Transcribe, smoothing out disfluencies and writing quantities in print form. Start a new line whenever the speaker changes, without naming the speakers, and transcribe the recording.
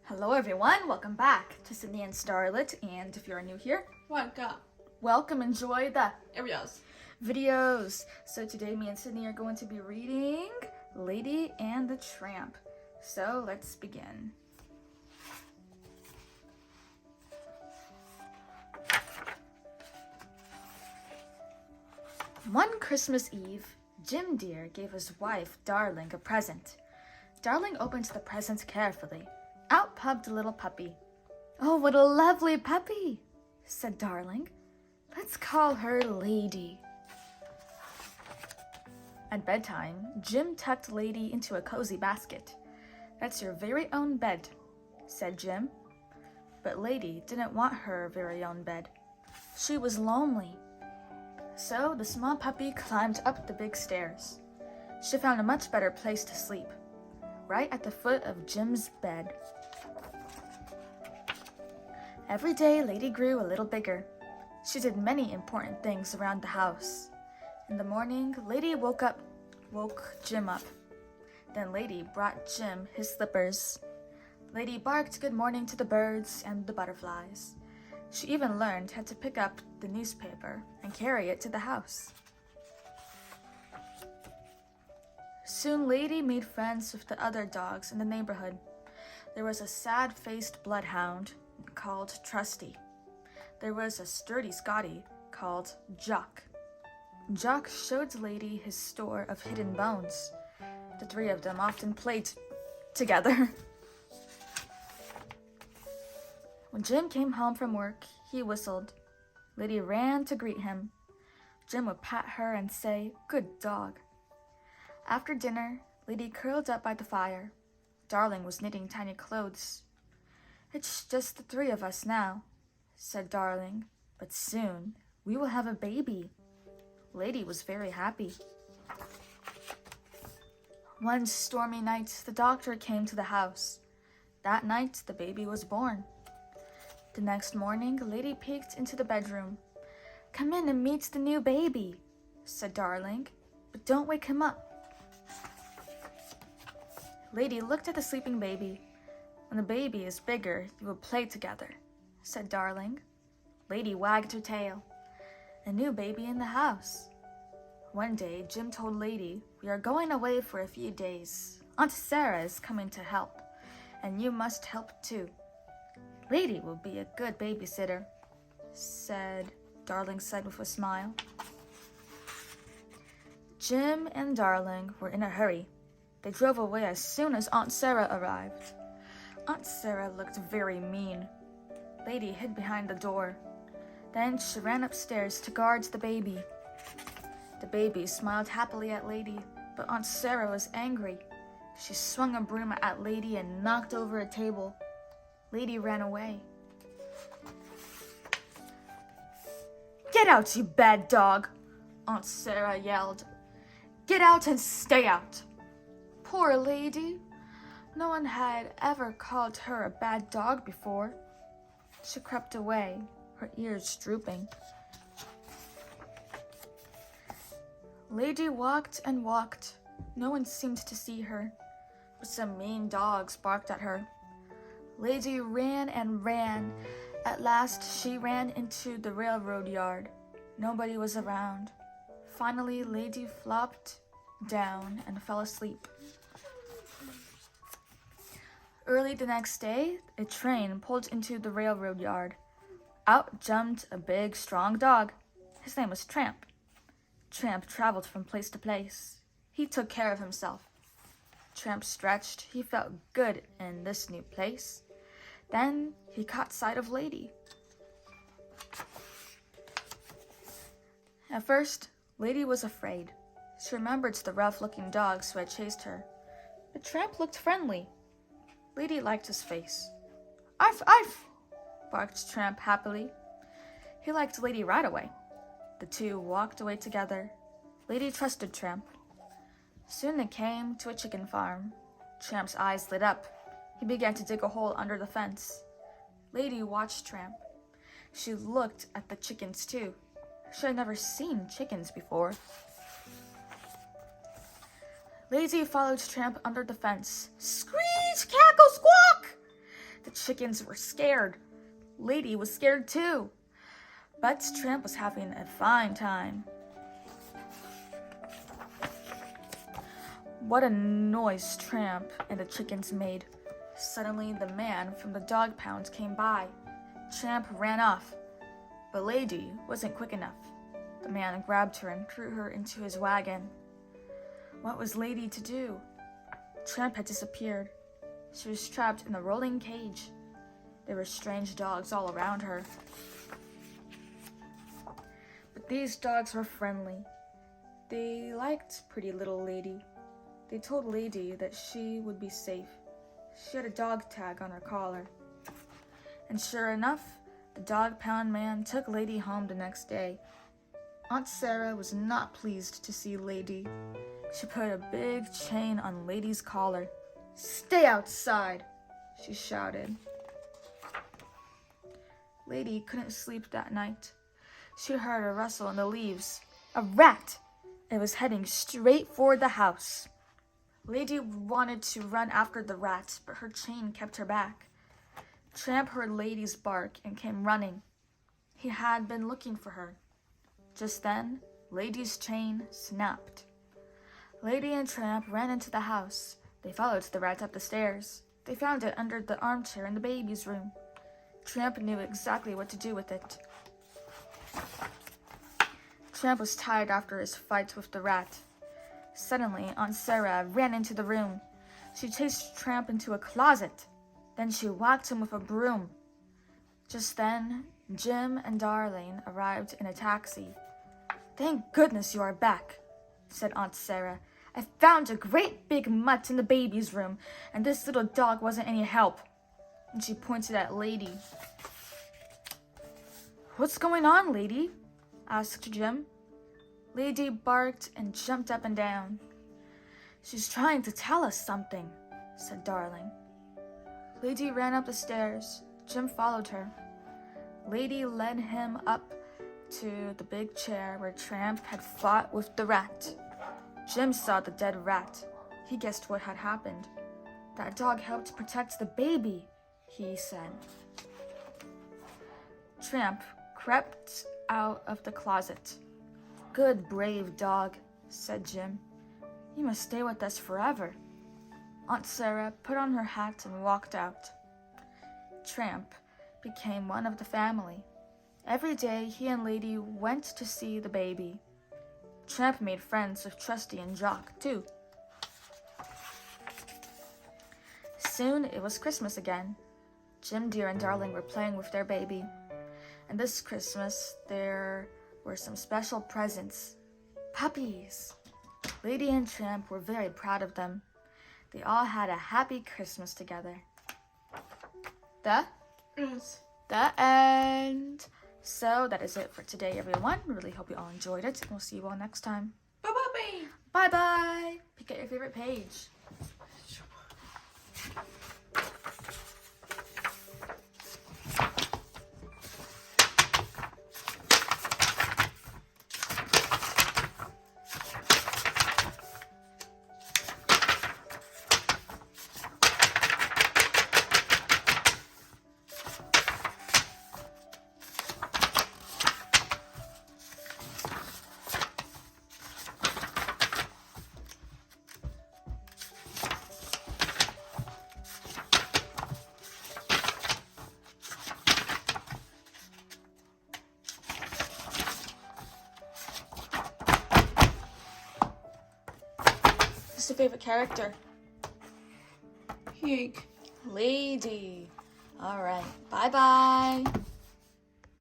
Hello everyone, welcome back to Sydney and Starlet, and if you're new here, welcome, enjoy the videos. So today me and Sydney are going to be reading Lady and the Tramp. So let's begin. One Christmas Eve, Jim Dear gave his wife, Darling, a present. Darling opened the present carefully. Out popped a little puppy. "Oh, what a lovely puppy," said Darling. "Let's call her Lady." At bedtime, Jim tucked Lady into a cozy basket. "That's your very own bed," said Jim. But Lady didn't want her very own bed. She was lonely. So the small puppy climbed up the big stairs. She found a much better place to sleep, right at the foot of Jim's bed. Every day, Lady grew a little bigger. She did many important things around the house. In the morning, Lady woke Jim up. Then Lady brought Jim his slippers. Lady barked good morning to the birds and the butterflies. She even learned how to pick up the newspaper and carry it to the house. Soon Lady made friends with the other dogs in the neighborhood. There was a sad-faced bloodhound called Trusty. There was a sturdy Scotty called Jock. Jock showed Lady his store of hidden bones. The three of them often played together. When Jim came home from work, he whistled. Lady ran to greet him. Jim would pat her and say, "Good dog." After dinner, Lady curled up by the fire. Darling was knitting tiny clothes. "It's just the three of us now," said Darling, "but soon we will have a baby." Lady was very happy. One stormy night, the doctor came to the house. That night, the baby was born. The next morning, Lady peeked into the bedroom. "Come in and meet the new baby," said Darling, "but don't wake him up." Lady looked at the sleeping baby. "When the baby is bigger, you will play together," said Darling. Lady wagged her tail. A new baby in the house. One day, Jim told Lady, "We are going away for a few days. Aunt Sarah is coming to help, and you must help too." "Lady will be a good babysitter," Darling said with a smile. Jim and Darling were in a hurry. They drove away as soon as Aunt Sarah arrived. Aunt Sarah looked very mean. Lady hid behind the door. Then she ran upstairs to guard the baby. The baby smiled happily at Lady, but Aunt Sarah was angry. She swung a broom at Lady and knocked over a table. Lady ran away. "Get out, you bad dog!" Aunt Sarah yelled. "Get out and stay out!" Poor Lady. No one had ever called her a bad dog before. She crept away, her ears drooping. Lady walked and walked. No one seemed to see her, but some mean dogs barked at her. Lady ran and ran. At last, she ran into the railroad yard. Nobody was around. Finally, Lady flopped down and fell asleep. Early the next day, a train pulled into the railroad yard. Out jumped a big, strong dog. His name was Tramp. Tramp traveled from place to place. He took care of himself. Tramp stretched. He felt good in this new place. Then he caught sight of Lady. At first, Lady was afraid. She remembered the rough-looking dogs who had chased her. But Tramp looked friendly. Lady liked his face. "Arf, arf!" barked Tramp happily. He liked Lady right away. The two walked away together. Lady trusted Tramp. Soon they came to a chicken farm. Tramp's eyes lit up. He began to dig a hole under the fence. Lady watched Tramp. She looked at the chickens too. She had never seen chickens before. Lady followed Tramp under the fence. Screech, cackle, squawk! chickens were scared. Lady was scared too. But Tramp was having a fine time. What a noise Tramp and the chickens made. Suddenly, the man from the dog pound came by. Tramp ran off, but Lady wasn't quick enough. The man grabbed her and threw her into his wagon. What was Lady to do? Tramp had disappeared. She was trapped in a rolling cage. There were strange dogs all around her. But these dogs were friendly. They liked pretty little Lady. They told Lady that she would be safe. She had a dog tag on her collar. And sure enough, the dog pound man took Lady home the next day. Aunt Sarah was not pleased to see Lady. She put a big chain on Lady's collar. "Stay outside," she shouted. Lady couldn't sleep that night. She heard a rustle in the leaves. A rat! It was heading straight for the house. Lady wanted to run after the rat, but her chain kept her back. Tramp heard Lady's bark and came running. He had been looking for her. Just then, Lady's chain snapped. Lady and Tramp ran into the house. They followed the rat up the stairs. They found it under the armchair in the baby's room. Tramp knew exactly what to do with it. Tramp was tired after his fight with the rat. Suddenly, Aunt Sarah ran into the room. She chased Tramp into a closet. Then she whacked him with a broom. Just then, Jim and Darling arrived in a taxi. "Thank goodness you are back," said Aunt Sarah. "I found a great big mutt in the baby's room, and this little dog wasn't any help." And she pointed at Lady. "What's going on, Lady?" asked Jim. Lady barked and jumped up and down. "She's trying to tell us something," said Darling. Lady ran up the stairs. Jim followed her. Lady led him up to the big chair where Tramp had fought with the rat. Jim saw the dead rat. He guessed what had happened. "That dog helped protect the baby," he said. Tramp crept out of the closet. "Good, brave dog," said Jim. "You must stay with us forever." Aunt Sarah put on her hat and walked out. Tramp became one of the family. Every day he and Lady went to see the baby. Tramp made friends with Trusty and Jock, too. Soon it was Christmas again. Jim Deer and Darling were playing with their baby. And this Christmas, there were some special presents. Puppies! Lady and Tramp were very proud of them. They all had a happy Christmas together. The end. So that is it for today, everyone. Really hope you all enjoyed it, and we'll see you all next time.
Bye-bye.
Bye-bye. Pick out your favorite page. What's your favorite character?
Pig.
Lady. All right. Bye-bye.